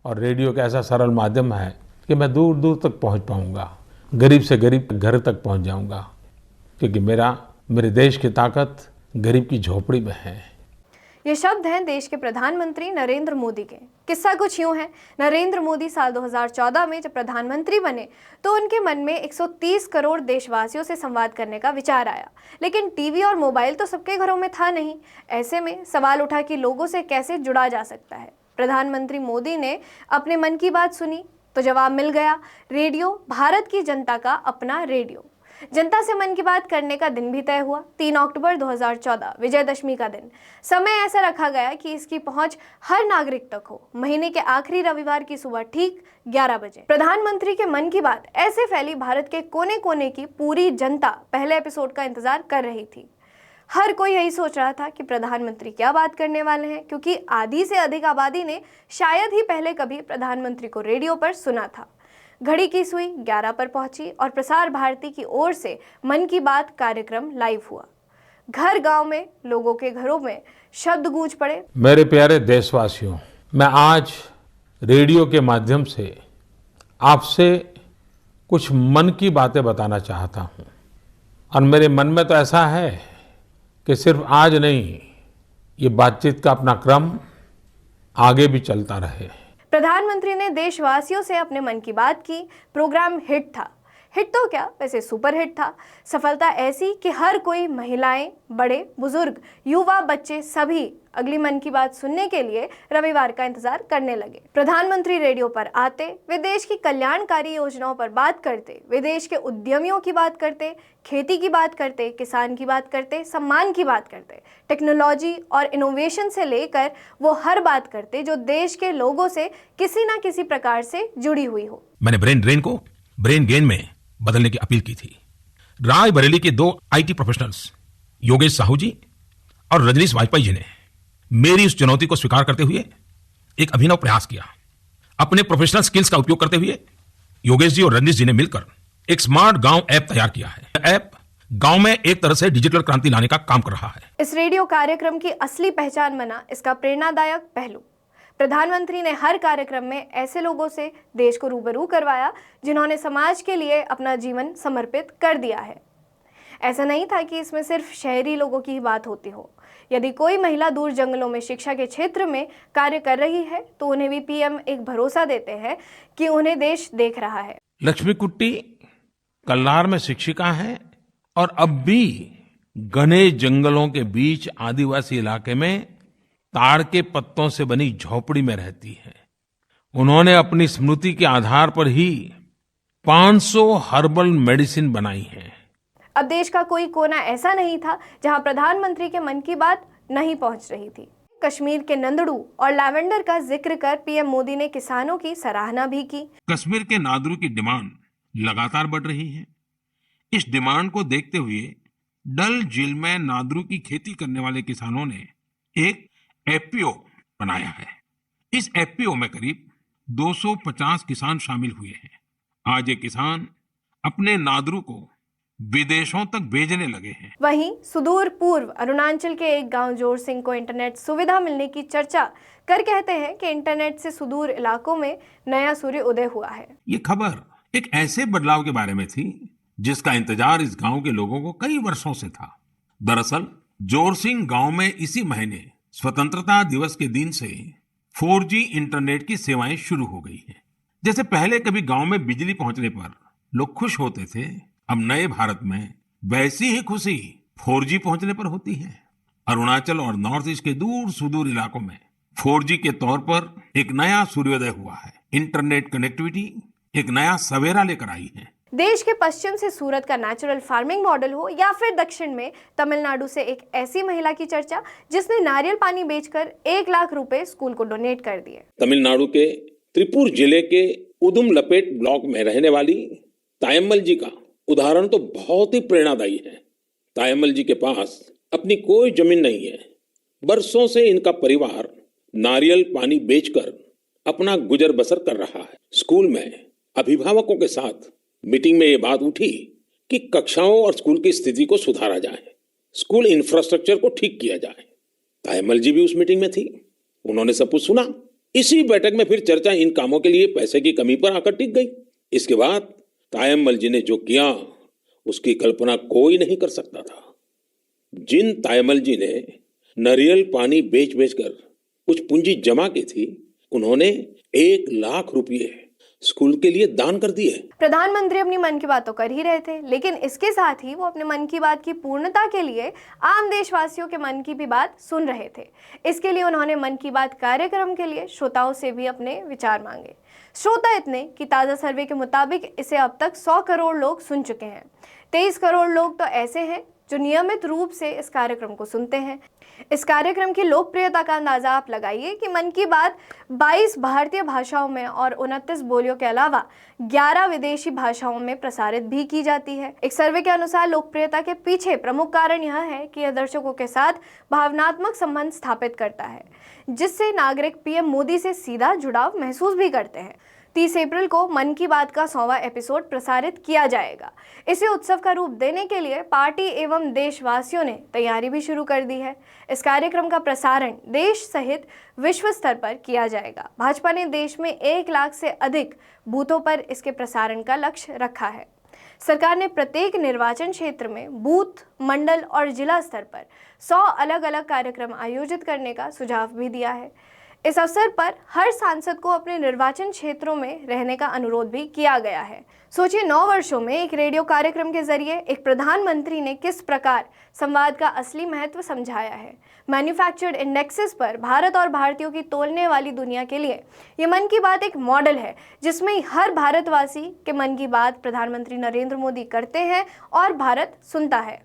और रेडियो का ऐसा सरल माध्यम है कि मैं दूर दूर तक पहुंच पाऊंगा, गरीब से गरीब घर तक पहुंच जाऊंगा, क्योंकि मेरे देश की ताकत गरीब की झोपड़ी में है। ये शब्द हैं देश के प्रधानमंत्री नरेंद्र मोदी के। किस्सा कुछ यूं है, नरेंद्र मोदी साल 2014 में जब प्रधानमंत्री बने तो उनके मन में 130 करोड़ देशवासियों से संवाद करने का विचार आया, लेकिन टीवी और मोबाइल तो सबके घरों में था नहीं। ऐसे में सवाल उठा कि लोगों से कैसे जुड़ा जा सकता है। प्रधानमंत्री मोदी ने अपने मन की बात सुनी तो जवाब मिल गया, रेडियो, भारत की जनता का अपना रेडियो। जनता से मन की बात करने का दिन भी तय हुआ, 3 अक्टूबर 2014 विजयदशमी का दिन। समय ऐसा रखा गया कि इसकी पहुंच हर नागरिक तक हो, महीने के आखिरी रविवार की सुबह ठीक 11 बजे। प्रधानमंत्री के मन की बात ऐसे फैली, भारत के कोने कोने की पूरी जनता पहले एपिसोड का इंतजार कर रही थी। हर कोई यही सोच रहा था कि प्रधानमंत्री क्या बात करने वाले हैं, क्योंकि आधी से अधिक आबादी ने शायद ही पहले कभी प्रधानमंत्री को रेडियो पर सुना था। घड़ी की सुई 11 पर पहुंची और प्रसार भारती की ओर से मन की बात कार्यक्रम लाइव हुआ। घर गांव में, लोगों के घरों में शब्द गूंज पड़े। मेरे प्यारे देशवासियों, मैं आज रेडियो के माध्यम से आपसे कुछ मन की बातें बताना चाहता हूं, और मेरे मन में तो ऐसा है कि सिर्फ आज नहीं, ये बातचीत का अपना क्रम आगे भी चलता रहे। प्रधानमंत्री ने देशवासियों से अपने मन की बात की। प्रोग्राम हिट था। हिट तो क्या, वैसे सुपर हिट था। सफलता ऐसी कि हर कोई, महिलाएं, बड़े बुजुर्ग, युवा, बच्चे, सभी अगली मन की बात सुनने के लिए रविवार का इंतजार करने लगे। प्रधानमंत्री रेडियो पर आते, वे देश की कल्याणकारी योजनाओं पर बात करते, वे देश के उद्यमियों की बात करते, खेती की बात करते, किसान की बात करते, सम्मान की बात करते, टेक्नोलॉजी और इनोवेशन से लेकर वो हर बात करते जो देश के लोगों से किसी ना किसी प्रकार से जुड़ी हुई हो। मैंने ब्रेन ड्रेन को ब्रेन गेन में बदलने की अपील की थी। रायबरेली के 2 आईटी प्रोफेशनल्स, योगेश साहू जी और रजनीश वाजपेयी जी ने मेरी उस चुनौती को स्वीकार करते हुए एक अभिनव प्रयास किया। अपने प्रोफेशनल स्किल्स का उपयोग करते हुए योगेश जी और रजनीश जी ने मिलकर एक स्मार्ट गांव ऐप तैयार किया है। ऐप गांव में एक तरह से डिजिटल क्रांति लाने का काम कर रहा है। इस रेडियो कार्यक्रम की असली पहचान बना इसका प्रेरणादायक पहलू। प्रधानमंत्री ने हर कार्यक्रम में ऐसे लोगों से देश को रूबरू करवाया जिन्होंने समाज के लिए अपना जीवन समर्पित कर दिया है। ऐसा नहीं था कि इसमें सिर्फ शहरी लोगों की ही बात होती हो। यदि कोई महिला दूर जंगलों में शिक्षा के क्षेत्र में कार्य कर रही है तो उन्हें भी पीएम एक भरोसा देते हैं कि उन्हें देश देख रहा है। लक्ष्मी कुट्टी कल्लार में शिक्षिका हैं और अब भी घने जंगलों के बीच आदिवासी इलाके में ताड़ के पत्तों से बनी झोपड़ी में रहती है। उन्होंने अपनी स्मृति के आधार पर ही 500 हर्बल मेडिसिन बनाई है। अब देश का कोई कोना ऐसा नहीं था जहां प्रधानमंत्री के मन की बात नहीं पहुंच रही थी। कश्मीर के नंदड़ू और लैवेंडर का जिक्र कर पीएम मोदी ने किसानों की सराहना भी की। कश्मीर के नादरू की डिमांड लगातार बढ़ रही है। इस डिमांड को देखते हुए डल झील में नादरू की खेती करने वाले किसानों ने एक एफपीओ बनाया है। इस एफपीओ में करीब 250 किसान शामिल हुए हैं। आज ये किसान अपने नादरू को विदेशों तक भेजने लगे हैं। वहीं सुदूर पूर्व अरुणाचल के एक गांव जोर सिंह को इंटरनेट सुविधा मिलने की चर्चा कर कहते हैं कि इंटरनेट से सुदूर इलाकों में नया सूर्य उदय हुआ है। ये खबर एक ऐसे बदलाव के बारे में थी जिसका इंतजार इस गांव के लोगों को कई वर्षों से था। दरअसल जोर सिंह गांव में इसी महीने स्वतंत्रता दिवस के दिन से 4G इंटरनेट की सेवाएं शुरू हो गई हैं। जैसे पहले कभी गांव में बिजली पहुंचने पर लोग खुश होते थे, अब नए भारत में वैसी ही खुशी 4G पहुंचने पर होती है। अरुणाचल और नॉर्थ ईस्ट के दूर सुदूर इलाकों में 4G के तौर पर एक नया सूर्योदय हुआ है। इंटरनेट कनेक्टिविटी एक नया सवेरा लेकर आई है। देश के पश्चिम से सूरत का नेचुरल फार्मिंग मॉडल हो या फिर दक्षिण में तमिलनाडु से एक ऐसी महिला की चर्चा जिसने नारियल पानी बेचकर 1 लाख रुपए स्कूल को डोनेट कर दिए। तमिलनाडु के त्रिपुर जिले के उदुमलपेट ब्लॉक में रहने वाली तायम्मल जी का उदाहरण तो बहुत ही प्रेरणादायी है। तायम्मल जी के पास अपनी कोई जमीन नहीं है। बरसों से इनका परिवार नारियल पानी बेचकर अपना गुजर बसर कर रहा है। स्कूल में अभिभावकों के साथ मीटिंग में ये बात उठी कि कक्षाओं और स्कूल की स्थिति को सुधारा जाए, स्कूल इंफ्रास्ट्रक्चर को ठीक किया जाए। तायम्मल जी भी उस मीटिंग में थी। उन्होंने सब कुछ सुना इसी बैठक में फिर चर्चा इन कामों के लिए पैसे की कमी पर आकर टिक गई। इसके बाद तायम्मल जी ने जो किया उसकी कल्पना कोई नहीं कर सकता था। जिन तायम्मल जी ने नारियल पानी बेच बेचकर कुछ पूंजी जमा की थी, उन्होंने 1 लाख रुपए स्कूल के लिए दान कर दिए। प्रधानमंत्री अपनी मन की बात तो कर ही रहे थे, लेकिन इसके साथ ही वो अपने मन की बात की पूर्णता के लिए आम देशवासियों के मन की भी बात सुन रहे थे। इसके लिए उन्होंने मन की बात कार्यक्रम के लिए श्रोताओं से भी अपने विचार मांगे। श्रोता इतने कि ताज़ा सर्वे के मुताबिक इसे अब तक 100 करोड़ लोग सुन चुके हैं। 23 करोड़ लोग तो ऐसे हैं जो नियमित रूप से इस कार्यक्रम को सुनते हैं। इस कार्यक्रम की लोकप्रियता का अंदाजा आप लगाइए कि मन की बात 22 भारतीय भाषाओं में और 29 बोलियों के अलावा 11 विदेशी भाषाओं में प्रसारित भी की जाती है। एक सर्वे के अनुसार लोकप्रियता के पीछे प्रमुख कारण यह है कि यह दर्शकों के साथ भावनात्मक संबंध स्थापित करता है, जिससे नागरिक पीएम मोदी से सीधा जुड़ाव महसूस भी करते हैं। 30 अप्रैल को मन की बात का 100वां एपिसोड प्रसारित किया जाएगा। इसे उत्सव का रूप देने के लिए पार्टी एवं देशवासियों ने तैयारी भी शुरू कर दी है। इस कार्यक्रम का प्रसारण देश सहित विश्व स्तर पर किया जाएगा। भाजपा ने देश में 1 लाख से अधिक बूथों पर इसके प्रसारण का लक्ष्य रखा है। सरकार ने प्रत्येक निर्वाचन क्षेत्र में बूथ, मंडल और जिला स्तर पर 100 अलग अलग कार्यक्रम आयोजित करने का सुझाव भी दिया है। इस अवसर पर हर सांसद को अपने निर्वाचन क्षेत्रों में रहने का अनुरोध भी किया गया है। सोचिए, 9 वर्षों में एक रेडियो कार्यक्रम के जरिए एक प्रधानमंत्री ने किस प्रकार संवाद का असली महत्व समझाया है। मैन्युफैक्चर्ड इंडेक्सेस पर भारत और भारतीयों की तोलने वाली दुनिया के लिए ये मन की बात एक मॉडल है, जिसमें हर भारतवासी के मन की बात प्रधानमंत्री नरेंद्र मोदी करते हैं और भारत सुनता है।